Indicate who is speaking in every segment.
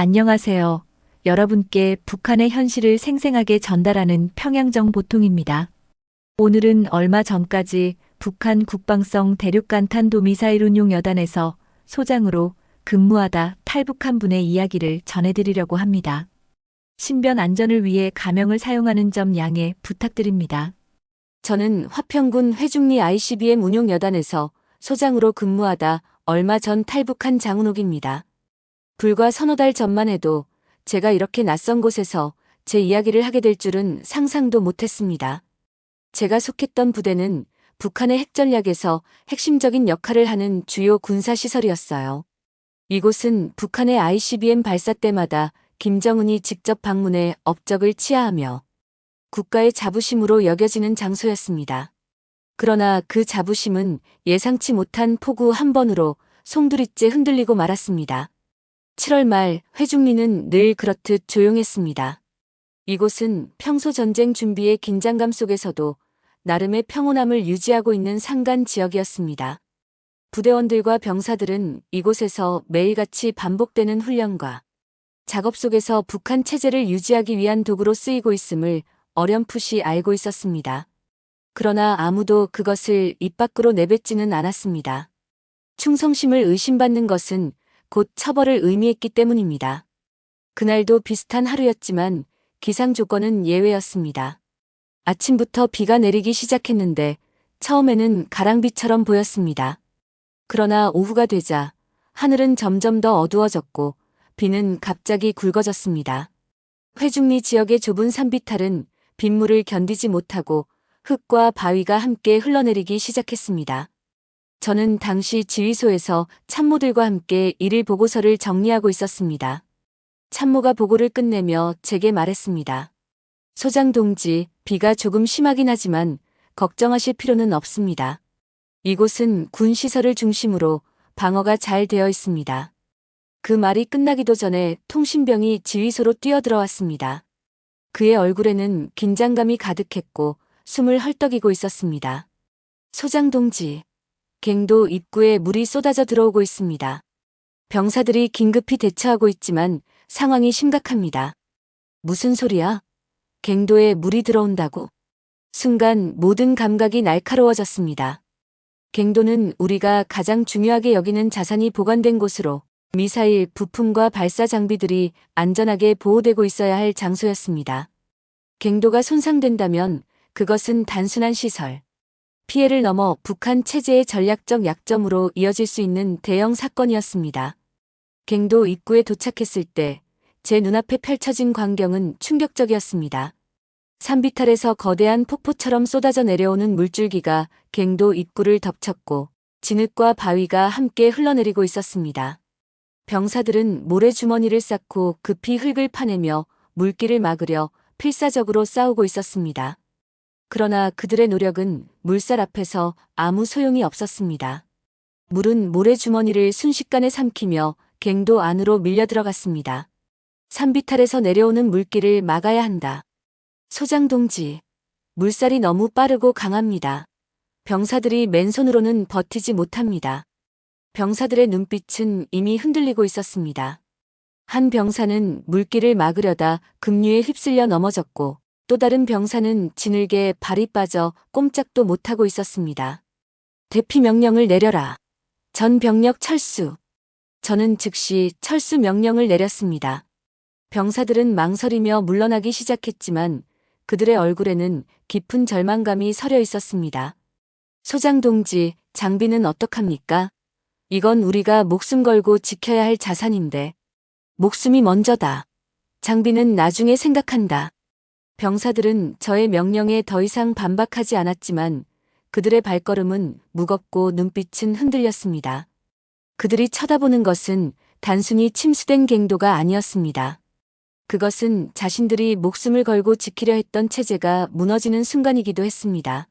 Speaker 1: 안녕하세요. 여러분께 북한의 현실을 생생하게 전달하는 평양정 보통입니다. 오늘은 얼마 전까지 북한 국방성 대륙간 탄도미사일 운용 여단에서 소장으로 근무하다 탈북한 분의 이야기를 전해드리려고 합니다. 신변 안전을 위해 가명을 사용하는 점 양해 부탁드립니다.
Speaker 2: 저는 화평군 회중리 ICBM 운용 여단에서 소장으로 근무하다 얼마 전 탈북한 장은옥입니다. 불과 서너 달 전만 해도 제가 이렇게 낯선 곳에서 제 이야기를 하게 될 줄은 상상도 못했습니다. 제가 속했던 부대는 북한의 핵전략에서 핵심적인 역할을 하는 주요 군사시설이었어요. 이곳은 북한의 ICBM 발사 때마다 김정은이 직접 방문해 업적을 치하하며 국가의 자부심으로 여겨지는 장소였습니다. 그러나 그 자부심은 예상치 못한 폭우 한 번으로 송두리째 흔들리고 말았습니다. 7월 말 회중리는 늘 그렇듯 조용했습니다. 이곳은 평소 전쟁 준비의 긴장감 속에서도 나름의 평온함을 유지하고 있는 산간 지역이었습니다. 부대원들과 병사들은 이곳에서 매일같이 반복되는 훈련과 작업 속에서 북한 체제를 유지하기 위한 도구로 쓰이고 있음을 어렴풋이 알고 있었습니다. 그러나 아무도 그것을 입 밖으로 내뱉지는 않았습니다. 충성심을 의심받는 것은 곧 처벌을 의미했기 때문입니다. 그날도 비슷한 하루였지만 기상 조건은 예외였습니다. 아침부터 비가 내리기 시작했는데 처음에는 가랑비처럼 보였습니다. 그러나 오후가 되자 하늘은 점점 더 어두워졌고 비는 갑자기 굵어졌습니다. 회중리 지역의 좁은 산비탈은 빗물을 견디지 못하고 흙과 바위가 함께 흘러내리기 시작했습니다. 저는 당시 지휘소에서 참모들과 함께 일일 보고서를 정리하고 있었습니다. 참모가 보고를 끝내며 제게 말했습니다. 소장 동지, 비가 조금 심하긴 하지만 걱정하실 필요는 없습니다. 이곳은 군 시설을 중심으로 방어가 잘 되어 있습니다. 그 말이 끝나기도 전에 통신병이 지휘소로 뛰어들어왔습니다. 그의 얼굴에는 긴장감이 가득했고 숨을 헐떡이고 있었습니다. 소장 동지, 갱도 입구에 물이 쏟아져 들어오고 있습니다. 병사들이 긴급히 대처하고 있지만 상황이 심각합니다. 무슨 소리야? 갱도에 물이 들어온다고? 순간 모든 감각이 날카로워졌습니다. 갱도는 우리가 가장 중요하게 여기는 자산이 보관된 곳으로 미사일, 부품과 발사 장비들이 안전하게 보호되고 있어야 할 장소였습니다. 갱도가 손상된다면 그것은 단순한 시설, 피해를 넘어 북한 체제의 전략적 약점으로 이어질 수 있는 대형 사건이었습니다. 갱도 입구에 도착했을 때 제 눈앞에 펼쳐진 광경은 충격적이었습니다. 산비탈에서 거대한 폭포처럼 쏟아져 내려오는 물줄기가 갱도 입구를 덮쳤고 진흙과 바위가 함께 흘러내리고 있었습니다. 병사들은 모래주머니를 쌓고 급히 흙을 파내며 물길을 막으려 필사적으로 싸우고 있었습니다. 그러나 그들의 노력은 물살 앞에서 아무 소용이 없었습니다. 물은 모래주머니를 순식간에 삼키며 갱도 안으로 밀려 들어갔습니다. 산비탈에서 내려오는 물길을 막아야 한다. 소장 동지, 물살이 너무 빠르고 강합니다. 병사들이 맨손으로는 버티지 못합니다. 병사들의 눈빛은 이미 흔들리고 있었습니다. 한 병사는 물길을 막으려다 급류에 휩쓸려 넘어졌고 또 다른 병사는 진흙에 발이 빠져 꼼짝도 못하고 있었습니다. 대피 명령을 내려라. 전 병력 철수. 저는 즉시 철수 명령을 내렸습니다. 병사들은 망설이며 물러나기 시작했지만 그들의 얼굴에는 깊은 절망감이 서려 있었습니다. 소장 동지, 장비는 어떡합니까? 이건 우리가 목숨 걸고 지켜야 할 자산인데. 목숨이 먼저다. 장비는 나중에 생각한다. 병사들은 저의 명령에 더 이상 반박하지 않았지만 그들의 발걸음은 무겁고 눈빛은 흔들렸습니다. 그들이 쳐다보는 것은 단순히 침수된 갱도가 아니었습니다. 그것은 자신들이 목숨을 걸고 지키려 했던 체제가 무너지는 순간이기도 했습니다.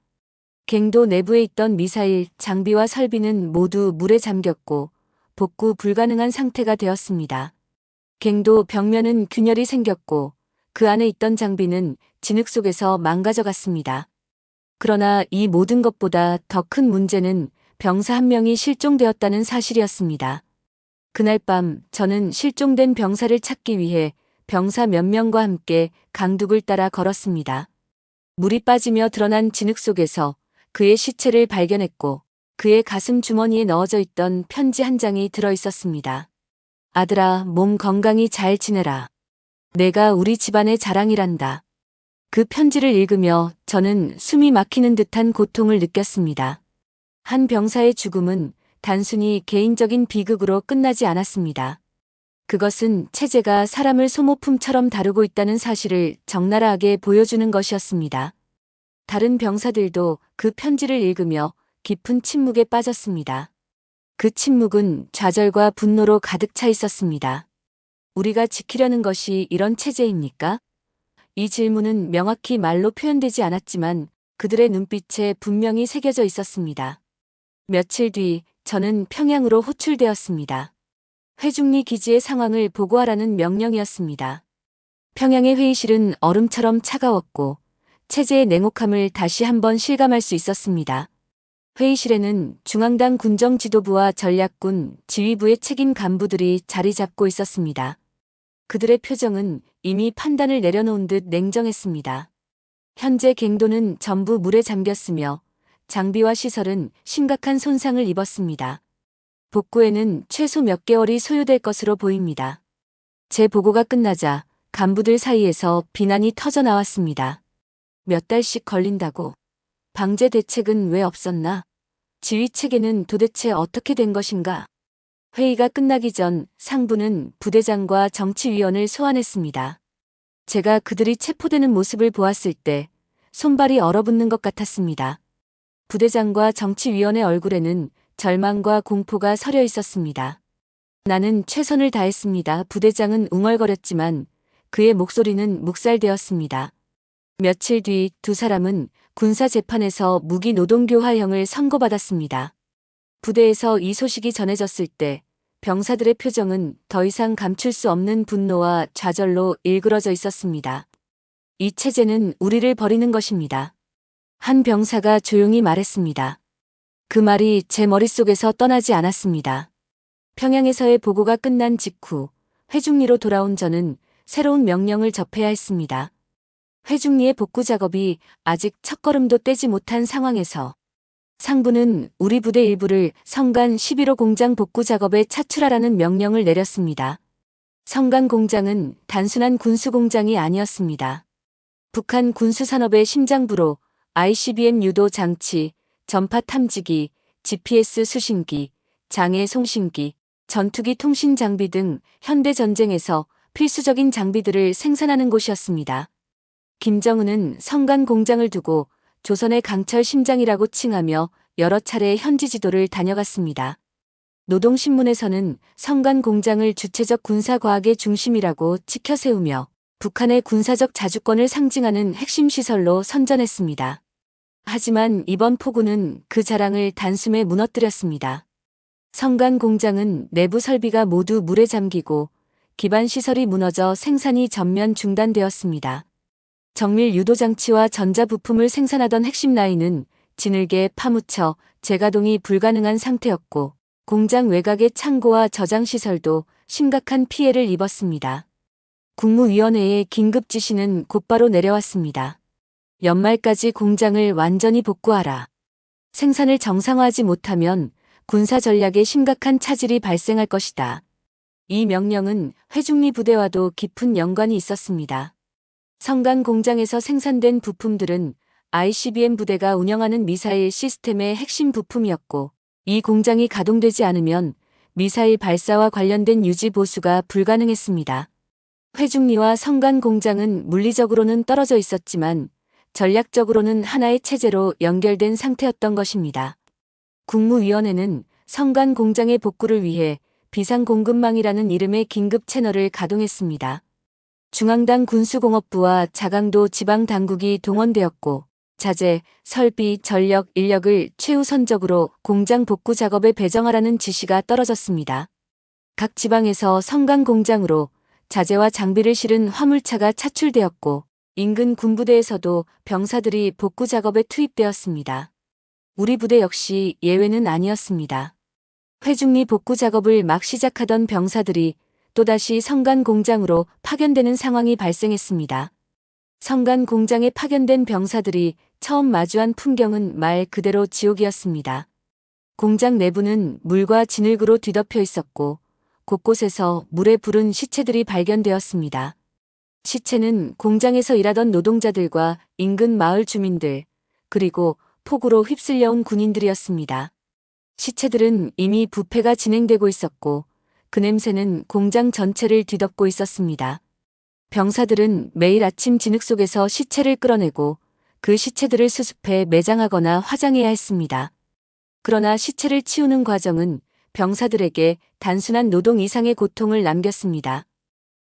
Speaker 2: 갱도 내부에 있던 미사일, 장비와 설비는 모두 물에 잠겼고 복구 불가능한 상태가 되었습니다. 갱도 벽면은 균열이 생겼고 그 안에 있던 장비는 진흙 속에서 망가져갔습니다. 그러나 이 모든 것보다 더 큰 문제는 병사 한 명이 실종되었다는 사실이었습니다. 그날 밤 저는 실종된 병사를 찾기 위해 병사 몇 명과 함께 강둑을 따라 걸었습니다. 물이 빠지며 드러난 진흙 속에서 그의 시체를 발견했고 그의 가슴 주머니에 넣어져 있던 편지 한 장이 들어 있었습니다. 아들아, 몸 건강히 잘 지내라. 내가 우리 집안의 자랑이란다. 그 편지를 읽으며 저는 숨이 막히는 듯한 고통을 느꼈습니다. 한 병사의 죽음은 단순히 개인적인 비극으로 끝나지 않았습니다. 그것은 체제가 사람을 소모품처럼 다루고 있다는 사실을 적나라하게 보여주는 것이었습니다. 다른 병사들도 그 편지를 읽으며 깊은 침묵에 빠졌습니다. 그 침묵은 좌절과 분노로 가득 차 있었습니다. 우리가 지키려는 것이 이런 체제입니까? 이 질문은 명확히 말로 표현되지 않았지만 그들의 눈빛에 분명히 새겨져 있었습니다. 며칠 뒤 저는 평양으로 호출되었습니다. 회중리 기지의 상황을 보고하라는 명령이었습니다. 평양의 회의실은 얼음처럼 차가웠고 체제의 냉혹함을 다시 한번 실감할 수 있었습니다. 회의실에는 중앙당 군정지도부와 전략군 지휘부의 책임 간부들이 자리 잡고 있었습니다. 그들의 표정은 이미 판단을 내려놓은 듯 냉정했습니다. 현재 갱도는 전부 물에 잠겼으며 장비와 시설은 심각한 손상을 입었습니다. 복구에는 최소 몇 개월이 소요될 것으로 보입니다. 제 보고가 끝나자 간부들 사이에서 비난이 터져 나왔습니다. 몇 달씩 걸린다고. 방제 대책은 왜 없었나? 지휘 체계는 도대체 어떻게 된 것인가? 회의가 끝나기 전 상부는 부대장과 정치위원을 소환했습니다. 제가 그들이 체포되는 모습을 보았을 때 손발이 얼어붙는 것 같았습니다. 부대장과 정치위원의 얼굴에는 절망과 공포가 서려 있었습니다. 나는 최선을 다했습니다. 부대장은 웅얼거렸지만 그의 목소리는 묵살되었습니다. 며칠 뒤 두 사람은 군사재판에서 무기노동교화형을 선고받았습니다. 부대에서 이 소식이 전해졌을 때 병사들의 표정은 더 이상 감출 수 없는 분노와 좌절로 일그러져 있었습니다. 이 체제는 우리를 버리는 것입니다. 한 병사가 조용히 말했습니다. 그 말이 제 머릿속에서 떠나지 않았습니다. 평양에서의 보고가 끝난 직후 회중리로 돌아온 저는 새로운 명령을 접해야 했습니다. 회중리의 복구 작업이 아직 첫걸음도 떼지 못한 상황에서 상부는 우리 부대 일부를 성간 11호 공장 복구 작업에 차출하라는 명령을 내렸습니다. 성간 공장은 단순한 군수 공장이 아니었습니다. 북한 군수산업의 심장부로 ICBM 유도 장치, 전파 탐지기, GPS 수신기, 장애 송신기, 전투기 통신 장비 등 현대 전쟁에서 필수적인 장비들을 생산하는 곳이었습니다. 김정은은 성간 공장을 두고 조선의 강철 심장이라고 칭하며 여러 차례 현지 지도를 다녀갔습니다. 노동신문에서는 성간 공장을 주체적 군사과학의 중심이라고 치켜세우며 북한의 군사적 자주권을 상징하는 핵심 시설로 선전했습니다. 하지만 이번 폭우는 그 자랑을 단숨에 무너뜨렸습니다. 성간 공장은 내부 설비가 모두 물에 잠기고 기반 시설이 무너져 생산이 전면 중단되었습니다. 정밀 유도 장치와 전자부품을 생산하던 핵심 라인은 진흙에 파묻혀 재가동이 불가능한 상태였고 공장 외곽의 창고와 저장 시설도 심각한 피해를 입었습니다. 국무위원회의 긴급 지시는 곧바로 내려왔습니다. 연말까지 공장을 완전히 복구하라. 생산을 정상화하지 못하면 군사 전략에 심각한 차질이 발생할 것이다. 이 명령은 회중리 부대와도 깊은 연관이 있었습니다. 성간 공장에서 생산된 부품들은 ICBM 부대가 운영하는 미사일 시스템의 핵심 부품이었고 이 공장이 가동되지 않으면 미사일 발사와 관련된 유지 보수가 불가능했습니다. 회중리와 성간 공장은 물리적으로는 떨어져 있었지만 전략적으로는 하나의 체제로 연결된 상태였던 것입니다. 국무위원회는 성간 공장의 복구를 위해 비상공급망이라는 이름의 긴급 채널을 가동했습니다. 중앙당 군수공업부와 자강도 지방당국이 동원되었고 자재, 설비, 전력, 인력을 최우선적으로 공장 복구 작업에 배정하라는 지시가 떨어졌습니다. 각 지방에서 성간 공장으로 자재와 장비를 실은 화물차가 차출되었고 인근 군부대에서도 병사들이 복구 작업에 투입되었습니다. 우리 부대 역시 예외는 아니었습니다. 회중리 복구 작업을 막 시작하던 병사들이 또다시 성간 공장으로 파견되는 상황이 발생했습니다. 성간 공장에 파견된 병사들이 처음 마주한 풍경은 말 그대로 지옥이었습니다. 공장 내부는 물과 진흙으로 뒤덮여 있었고 곳곳에서 물에 부른 시체들이 발견되었습니다. 시체는 공장에서 일하던 노동자들과 인근 마을 주민들, 그리고 폭우로 휩쓸려온 군인들이었습니다. 시체들은 이미 부패가 진행되고 있었고 그 냄새는 공장 전체를 뒤덮고 있었습니다. 병사들은 매일 아침 진흙 속에서 시체를 끌어내고 그 시체들을 수습해 매장하거나 화장해야 했습니다. 그러나 시체를 치우는 과정은 병사들에게 단순한 노동 이상의 고통을 남겼습니다.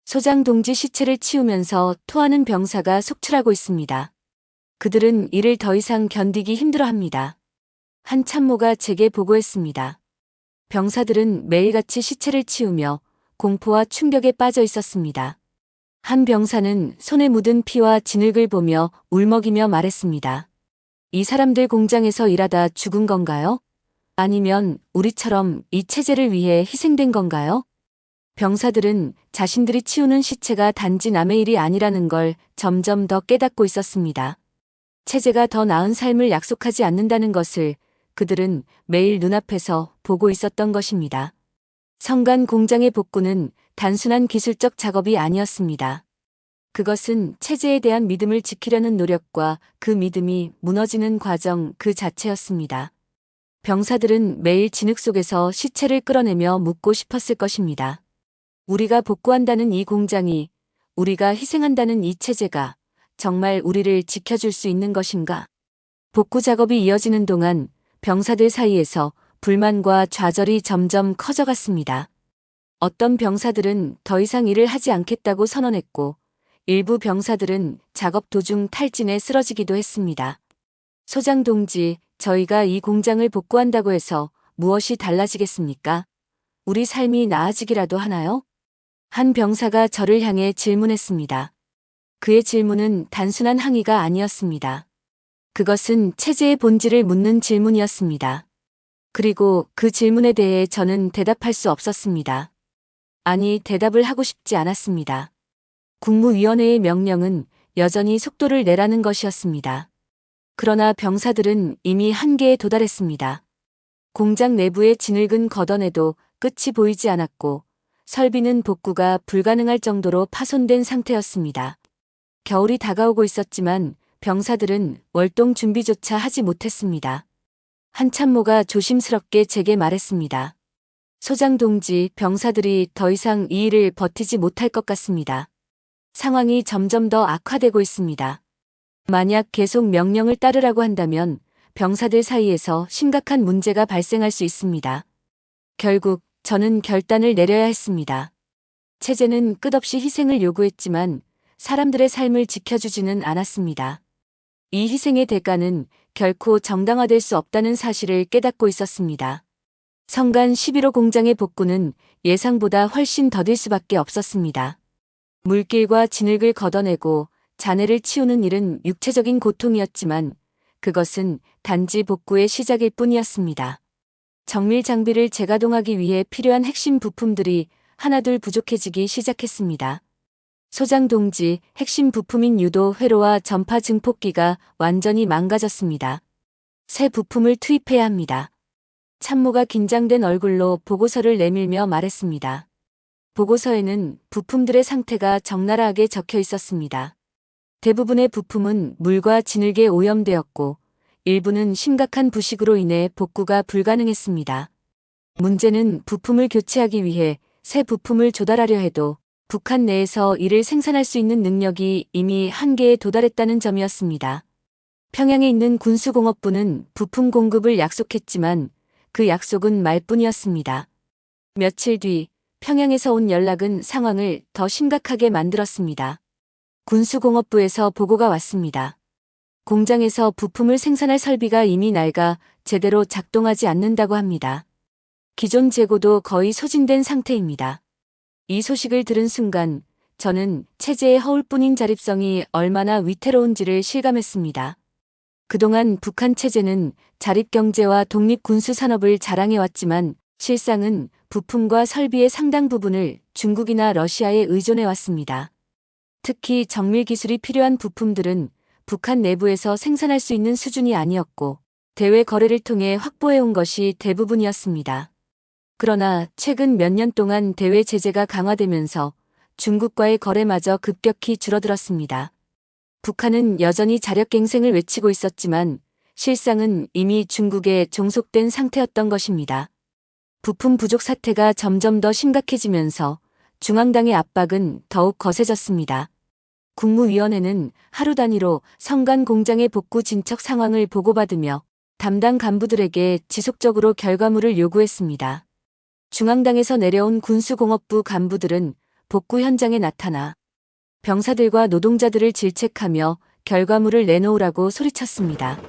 Speaker 2: 소장 동지 시체를 치우면서 토하는 병사가 속출하고 있습니다. 그들은 이를 더 이상 견디기 힘들어합니다. 한 참모가 제게 보고했습니다. 병사들은 매일같이 시체를 치우며 공포와 충격에 빠져 있었습니다. 한 병사는 손에 묻은 피와 진흙을 보며 울먹이며 말했습니다. 이 사람들 공장에서 일하다 죽은 건가요? 아니면 우리처럼 이 체제를 위해 희생된 건가요? 병사들은 자신들이 치우는 시체가 단지 남의 일이 아니라는 걸 점점 더 깨닫고 있었습니다. 체제가 더 나은 삶을 약속하지 않는다는 것을 그들은 매일 눈앞에서 보고 있었던 것입니다. 성간 공장의 복구는 단순한 기술적 작업이 아니었습니다. 그것은 체제에 대한 믿음을 지키려는 노력과 그 믿음이 무너지는 과정 그 자체였습니다. 병사들은 매일 진흙 속에서 시체를 끌어내며 묻고 싶었을 것입니다. 우리가 복구한다는 이 공장이, 우리가 희생한다는 이 체제가 정말 우리를 지켜줄 수 있는 것인가? 복구 작업이 이어지는 동안 병사들 사이에서 불만과 좌절이 점점 커져갔습니다. 어떤 병사들은 더 이상 일을 하지 않겠다고 선언했고, 일부 병사들은 작업 도중 탈진에 쓰러지기도 했습니다. 소장 동지, 저희가 이 공장을 복구한다고 해서 무엇이 달라지겠습니까? 우리 삶이 나아지기라도 하나요? 한 병사가 저를 향해 질문했습니다. 그의 질문은 단순한 항의가 아니었습니다. 그것은 체제의 본질을 묻는 질문이었습니다. 그리고 그 질문에 대해 저는 대답할 수 없었습니다. 아니, 대답을 하고 싶지 않았습니다. 국무위원회의 명령은 여전히 속도를 내라는 것이었습니다. 그러나 병사들은 이미 한계에 도달했습니다. 공장 내부의 진흙은 걷어내도 끝이 보이지 않았고 설비는 복구가 불가능할 정도로 파손된 상태였습니다. 겨울이 다가오고 있었지만 병사들은 월동 준비조차 하지 못했습니다. 한 참모가 조심스럽게 제게 말했습니다. 소장 동지, 병사들이 더 이상 이 일을 버티지 못할 것 같습니다. 상황이 점점 더 악화되고 있습니다. 만약 계속 명령을 따르라고 한다면 병사들 사이에서 심각한 문제가 발생할 수 있습니다. 결국 저는 결단을 내려야 했습니다. 체제는 끝없이 희생을 요구했지만 사람들의 삶을 지켜주지는 않았습니다. 이 희생의 대가는 결코 정당화될 수 없다는 사실을 깨닫고 있었습니다. 성간 11호 공장의 복구는 예상보다 훨씬 더딜 수밖에 없었습니다. 물길과 진흙을 걷어내고 잔해를 치우는 일은 육체적인 고통이었지만 그것은 단지 복구의 시작일 뿐이었습니다. 정밀 장비를 재가동하기 위해 필요한 핵심 부품들이 하나둘 부족해지기 시작했습니다. 소장 동지, 핵심 부품인 유도 회로와 전파 증폭기가 완전히 망가졌습니다. 새 부품을 투입해야 합니다. 참모가 긴장된 얼굴로 보고서를 내밀며 말했습니다. 보고서에는 부품들의 상태가 적나라하게 적혀 있었습니다. 대부분의 부품은 물과 진흙에 오염되었고 일부는 심각한 부식으로 인해 복구가 불가능했습니다. 문제는 부품을 교체하기 위해 새 부품을 조달하려 해도 북한 내에서 이를 생산할 수 있는 능력이 이미 한계에 도달했다는 점이었습니다. 평양에 있는 군수공업부는 부품 공급을 약속했지만 그 약속은 말뿐이었습니다. 며칠 뒤 평양에서 온 연락은 상황을 더 심각하게 만들었습니다. 군수공업부에서 보고가 왔습니다. 공장에서 부품을 생산할 설비가 이미 낡아 제대로 작동하지 않는다고 합니다. 기존 재고도 거의 소진된 상태입니다. 이 소식을 들은 순간 저는 체제의 허울뿐인 자립성이 얼마나 위태로운지를 실감했습니다. 그동안 북한 체제는 자립경제와 독립군수산업을 자랑해왔지만 실상은 부품과 설비의 상당 부분을 중국이나 러시아에 의존해 왔습니다. 특히 정밀 기술이 필요한 부품들은 북한 내부에서 생산할 수 있는 수준이 아니었고 대외 거래를 통해 확보해 온 것이 대부분이었습니다. 그러나 최근 몇 년 동안 대외 제재가 강화되면서 중국과의 거래마저 급격히 줄어들었습니다. 북한은 여전히 자력갱생을 외치고 있었지만 실상은 이미 중국에 종속된 상태였던 것입니다. 부품 부족 사태가 점점 더 심각해지면서 중앙당의 압박은 더욱 거세졌습니다. 국무위원회는 하루 단위로 성간 공장의 복구 진척 상황을 보고받으며 담당 간부들에게 지속적으로 결과물을 요구했습니다. 중앙당에서 내려온 군수공업부 간부들은 복구 현장에 나타나 병사들과 노동자들을 질책하며 결과물을 내놓으라고 소리쳤습니다.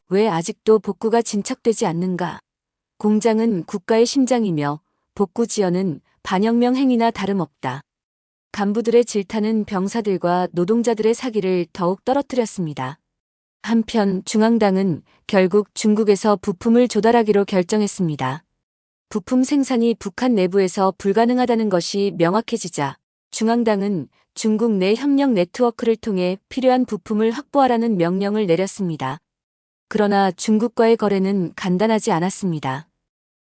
Speaker 2: 왜 아직도 복구가 진척되지 않는가? 공장은 국가의 심장이며 복구 지연은 반혁명 행위나 다름없다. 간부들의 질타는 병사들과 노동자들의 사기를 더욱 떨어뜨렸습니다. 한편 중앙당은 결국 중국에서 부품을 조달하기로 결정했습니다. 부품 생산이 북한 내부에서 불가능하다는 것이 명확해지자 중앙당은 중국 내 협력 네트워크를 통해 필요한 부품을 확보하라는 명령을 내렸습니다. 그러나 중국과의 거래는 간단하지 않았습니다.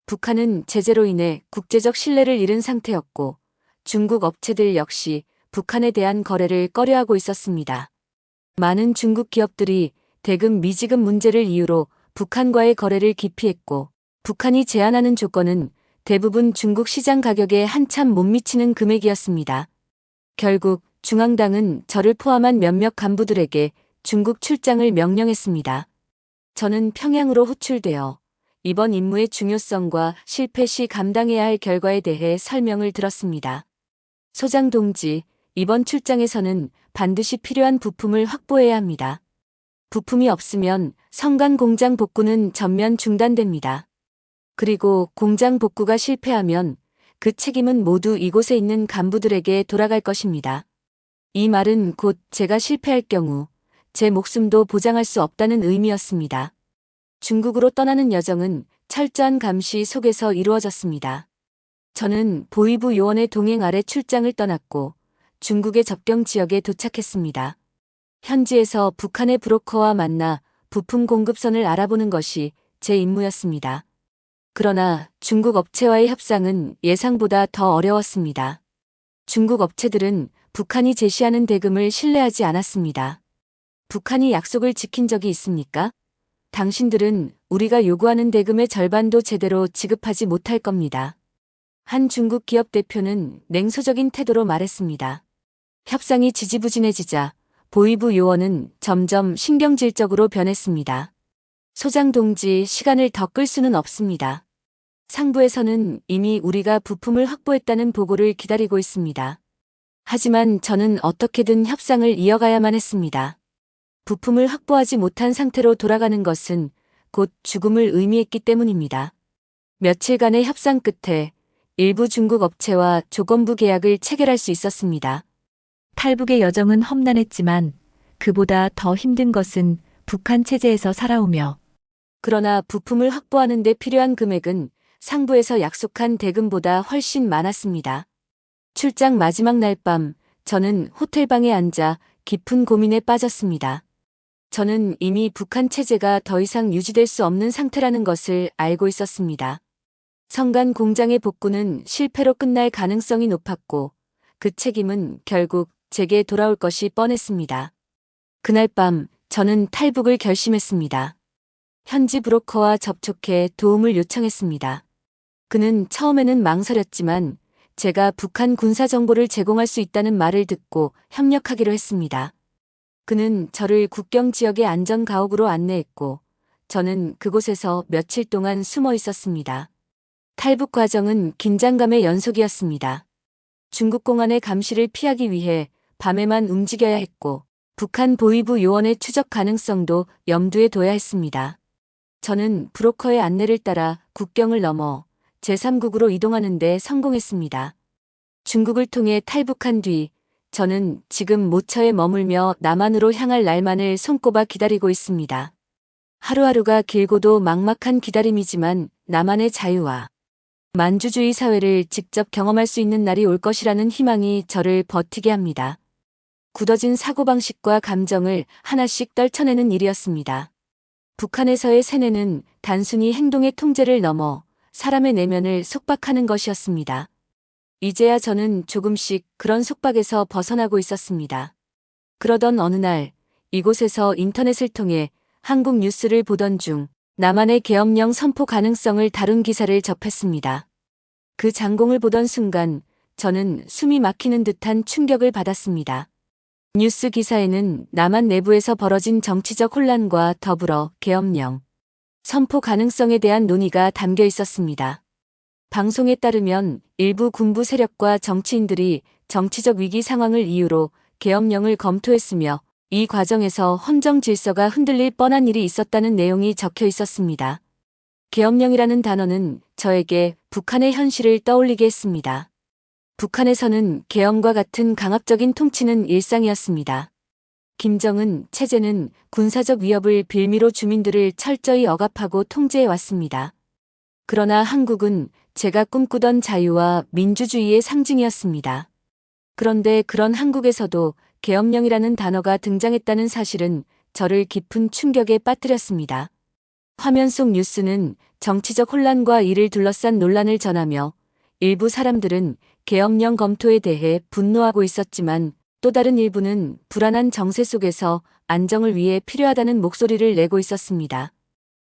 Speaker 2: 북한은 제재로 인해 국제적 신뢰를 잃은 상태였고 중국 업체들 역시 북한에 대한 거래를 꺼려하고 있었습니다. 많은 중국 기업들이 대금 미지급 문제를 이유로 북한과의 거래를 기피했고 북한이 제안하는 조건은 대부분 중국 시장 가격에 한참 못 미치는 금액이었습니다. 결국 중앙당은 저를 포함한 몇몇 간부들에게 중국 출장을 명령했습니다. 저는 평양으로 호출되어 이번 임무의 중요성과 실패 시 감당해야 할 결과에 대해 설명을 들었습니다. 소장 동지, 이번 출장에서는 반드시 필요한 부품을 확보해야 합니다. 부품이 없으면 성간 공장 복구는 전면 중단됩니다. 그리고 공장 복구가 실패하면 그 책임은 모두 이곳에 있는 간부들에게 돌아갈 것입니다. 이 말은 곧 제가 실패할 경우 제 목숨도 보장할 수 없다는 의미였습니다. 중국으로 떠나는 여정은 철저한 감시 속에서 이루어졌습니다. 저는 보위부 요원의 동행 아래 출장을 떠났고 중국의 접경 지역에 도착했습니다. 현지에서 북한의 브로커와 만나 부품 공급선을 알아보는 것이 제 임무였습니다. 그러나 중국 업체와의 협상은 예상보다 더 어려웠습니다. 중국 업체들은 북한이 제시하는 대금을 신뢰하지 않았습니다. 북한이 약속을 지킨 적이 있습니까? 당신들은 우리가 요구하는 대금의 절반도 제대로 지급하지 못할 겁니다. 한 중국 기업 대표는 냉소적인 태도로 말했습니다. 협상이 지지부진해지자 보위부 요원은 점점 신경질적으로 변했습니다. 소장 동지, 시간을 더 끌 수는 없습니다. 상부에서는 이미 우리가 부품을 확보했다는 보고를 기다리고 있습니다. 하지만 저는 어떻게든 협상을 이어가야만 했습니다. 부품을 확보하지 못한 상태로 돌아가는 것은 곧 죽음을 의미했기 때문입니다. 며칠간의 협상 끝에 일부 중국 업체와 조건부 계약을 체결할 수 있었습니다.
Speaker 1: 탈북의 여정은 험난했지만 그보다 더 힘든 것은 북한 체제에서 살아오며
Speaker 2: 그러나 부품을 확보하는 데 필요한 금액은 상부에서 약속한 대금보다 훨씬 많았습니다. 출장 마지막 날 밤 저는 호텔방에 앉아 깊은 고민에 빠졌습니다. 저는 이미 북한 체제가 더 이상 유지될 수 없는 상태라는 것을 알고 있었습니다. 성간 공장의 복구는 실패로 끝날 가능성이 높았고 그 책임은 결국 제게 돌아올 것이 뻔했습니다. 그날 밤 저는 탈북을 결심했습니다. 현지 브로커와 접촉해 도움을 요청했습니다. 그는 처음에는 망설였지만 제가 북한 군사 정보를 제공할 수 있다는 말을 듣고 협력하기로 했습니다. 그는 저를 국경 지역의 안전 가옥으로 안내했고 저는 그곳에서 며칠 동안 숨어 있었습니다. 탈북 과정은 긴장감의 연속이었습니다. 중국 공안의 감시를 피하기 위해 밤에만 움직여야 했고 북한 보위부 요원의 추적 가능성도 염두에 둬야 했습니다. 저는 브로커의 안내를 따라 국경을 넘어 제3국으로 이동하는 데 성공했습니다. 중국을 통해 탈북한 뒤 저는 지금 모처에 머물며 남한으로 향할 날만을 손꼽아 기다리고 있습니다. 하루하루가 길고도 막막한 기다림이지만 나만의 자유와 만주주의 사회를 직접 경험할 수 있는 날이 올 것이라는 희망이 저를 버티게 합니다. 굳어진 사고방식과 감정을 하나씩 떨쳐내는 일이었습니다. 북한에서의 세뇌는 단순히 행동의 통제를 넘어 사람의 내면을 속박하는 것이었습니다. 이제야 저는 조금씩 그런 속박에서 벗어나고 있었습니다. 그러던 어느 날 이곳에서 인터넷을 통해 한국 뉴스를 보던 중 남한의 계엄령 선포 가능성을 다룬 기사를 접했습니다. 그 장공을 보던 순간 저는 숨이 막히는 듯한 충격을 받았습니다. 뉴스 기사에는 남한 내부에서 벌어진 정치적 혼란과 더불어 계엄령 선포 가능성에 대한 논의가 담겨 있었습니다. 방송에 따르면 일부 군부 세력과 정치인들이 정치적 위기 상황을 이유로 계엄령을 검토했으며 이 과정에서 헌정 질서가 흔들릴 뻔한 일이 있었다는 내용이 적혀 있었습니다. 계엄령이라는 단어는 저에게 북한의 현실을 떠올리게 했습니다. 북한에서는 계엄과 같은 강압적인 통치는 일상이었습니다. 김정은 체제는 군사적 위협을 빌미로 주민들을 철저히 억압하고 통제해 왔습니다. 그러나 한국은 제가 꿈꾸던 자유와 민주주의의 상징이었습니다. 그런데 그런 한국에서도 계엄령이라는 단어가 등장했다는 사실은 저를 깊은 충격에 빠뜨렸습니다. 화면 속 뉴스는 정치적 혼란과 이를 둘러싼 논란을 전하며 일부 사람들은 계엄령 검토에 대해 분노하고 있었지만 또 다른 일부는 불안한 정세 속에서 안정을 위해 필요하다는 목소리를 내고 있었습니다.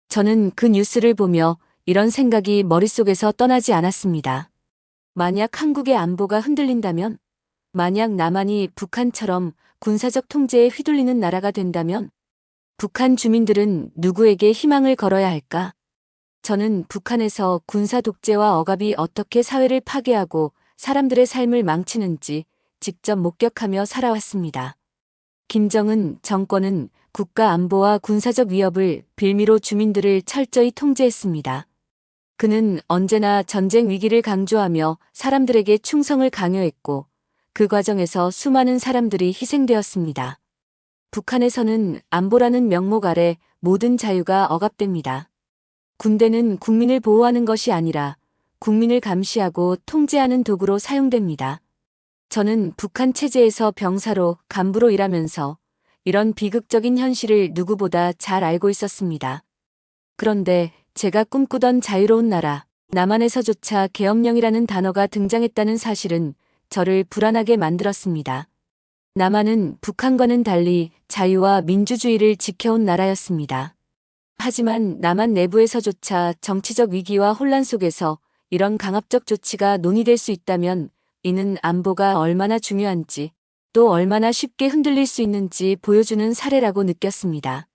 Speaker 2: 저는 그 뉴스를 보며 이런 생각이 머릿속에서 떠나지 않았습니다. 만약 한국의 안보가 흔들린다면? 만약 남한이 북한처럼 군사적 통제에 휘둘리는 나라가 된다면? 북한 주민들은 누구에게 희망을 걸어야 할까? 저는 북한에서 군사 독재와 억압이 어떻게 사회를 파괴하고 사람들의 삶을 망치는지 직접 목격하며 살아왔습니다. 김정은 정권은 국가 안보와 군사적 위협을 빌미로 주민들을 철저히 통제했습니다. 그는 언제나 전쟁 위기를 강조하며 사람들에게 충성을 강요했고 그 과정에서 수많은 사람들이 희생되었습니다. 북한에서는 안보라는 명목 아래 모든 자유가 억압됩니다. 군대는 국민을 보호하는 것이 아니라 국민을 감시하고 통제하는 도구로 사용됩니다. 저는 북한 체제에서 병사로 간부로 일하면서 이런 비극적인 현실을 누구보다 잘 알고 있었습니다. 그런데 제가 꿈꾸던 자유로운 나라, 남한에서조차 계엄령이라는 단어가 등장했다는 사실은 저를 불안하게 만들었습니다. 남한은 북한과는 달리 자유와 민주주의를 지켜온 나라였습니다. 하지만 남한 내부에서조차 정치적 위기와 혼란 속에서 이런 강압적 조치가 논의될 수 있다면 이는 안보가 얼마나 중요한지 또 얼마나 쉽게 흔들릴 수 있는지 보여주는 사례라고 느꼈습니다.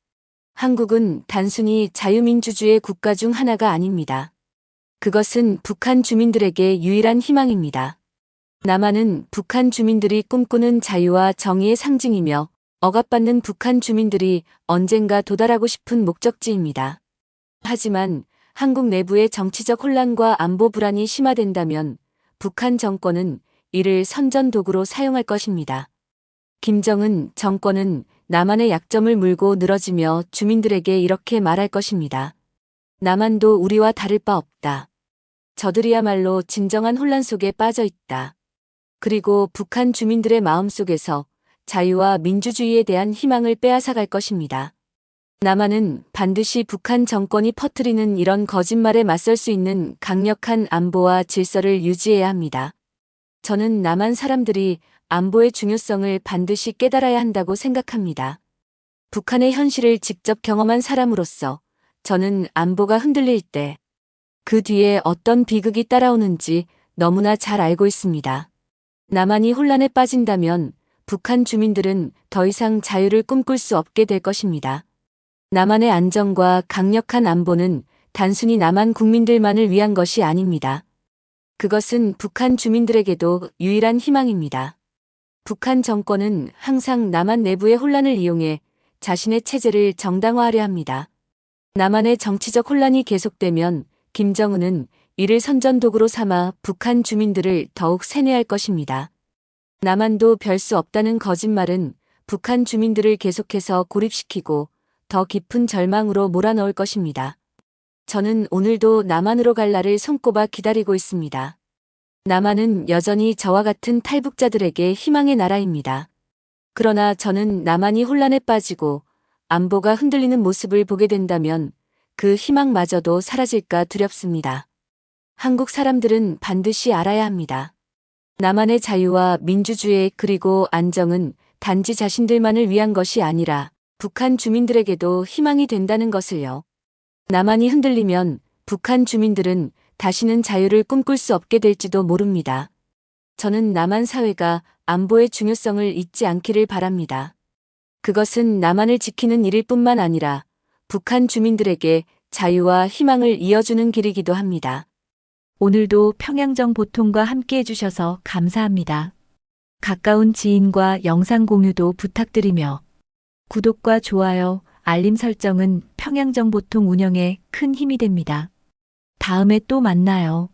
Speaker 2: 한국은 단순히 자유민주주의 국가 중 하나가 아닙니다. 그것은 북한 주민들에게 유일한 희망입니다. 남한은 북한 주민들이 꿈꾸는 자유와 정의의 상징이며 억압받는 북한 주민들이 언젠가 도달하고 싶은 목적지입니다. 하지만 한국 내부의 정치적 혼란과 안보 불안이 심화된다면 북한 정권은 이를 선전도구로 사용할 것입니다. 김정은 정권은 남한의 약점을 물고 늘어지며 주민들에게 이렇게 말할 것입니다. 남한도 우리와 다를 바 없다. 저들이야말로 진정한 혼란 속에 빠져 있다. 그리고 북한 주민들의 마음속에서 자유와 민주주의에 대한 희망을 빼앗아갈 것입니다. 남한은 반드시 북한 정권이 퍼뜨리는 이런 거짓말에 맞설 수 있는 강력한 안보와 질서를 유지해야 합니다. 저는 남한 사람들이 안보의 중요성을 반드시 깨달아야 한다고 생각합니다. 북한의 현실을 직접 경험한 사람으로서 저는 안보가 흔들릴 때 그 뒤에 어떤 비극이 따라오는지 너무나 잘 알고 있습니다. 남한이 혼란에 빠진다면 북한 주민들은 더 이상 자유를 꿈꿀 수 없게 될 것입니다. 남한의 안정과 강력한 안보는 단순히 남한 국민들만을 위한 것이 아닙니다. 그것은 북한 주민들에게도 유일한 희망입니다. 북한 정권은 항상 남한 내부의 혼란을 이용해 자신의 체제를 정당화하려 합니다. 남한의 정치적 혼란이 계속되면 김정은은 이를 선전도구로 삼아 북한 주민들을 더욱 세뇌할 것입니다. 남한도 별 수 없다는 거짓말은 북한 주민들을 계속해서 고립시키고 더 깊은 절망으로 몰아넣을 것입니다. 저는 오늘도 남한으로 갈 날을 손꼽아 기다리고 있습니다. 남한은 여전히 저와 같은 탈북자들에게 희망의 나라입니다. 그러나 저는 남한이 혼란에 빠지고 안보가 흔들리는 모습을 보게 된다면 그 희망마저도 사라질까 두렵습니다. 한국 사람들은 반드시 알아야 합니다. 남한의 자유와 민주주의 그리고 안정은 단지 자신들만을 위한 것이 아니라 북한 주민들에게도 희망이 된다는 것을요. 남한이 흔들리면 북한 주민들은 다시는 자유를 꿈꿀 수 없게 될지도 모릅니다. 저는 남한 사회가 안보의 중요성을 잊지 않기를 바랍니다. 그것은 남한을 지키는 일일 뿐만 아니라 북한 주민들에게 자유와 희망을 이어주는 길이기도 합니다.
Speaker 1: 오늘도 평양정 보통과 함께 해주셔서 감사합니다. 가까운 지인과 영상 공유도 부탁드리며 구독과 좋아요, 알림 설정은 평양정 보통 운영에 큰 힘이 됩니다. 다음에 또 만나요.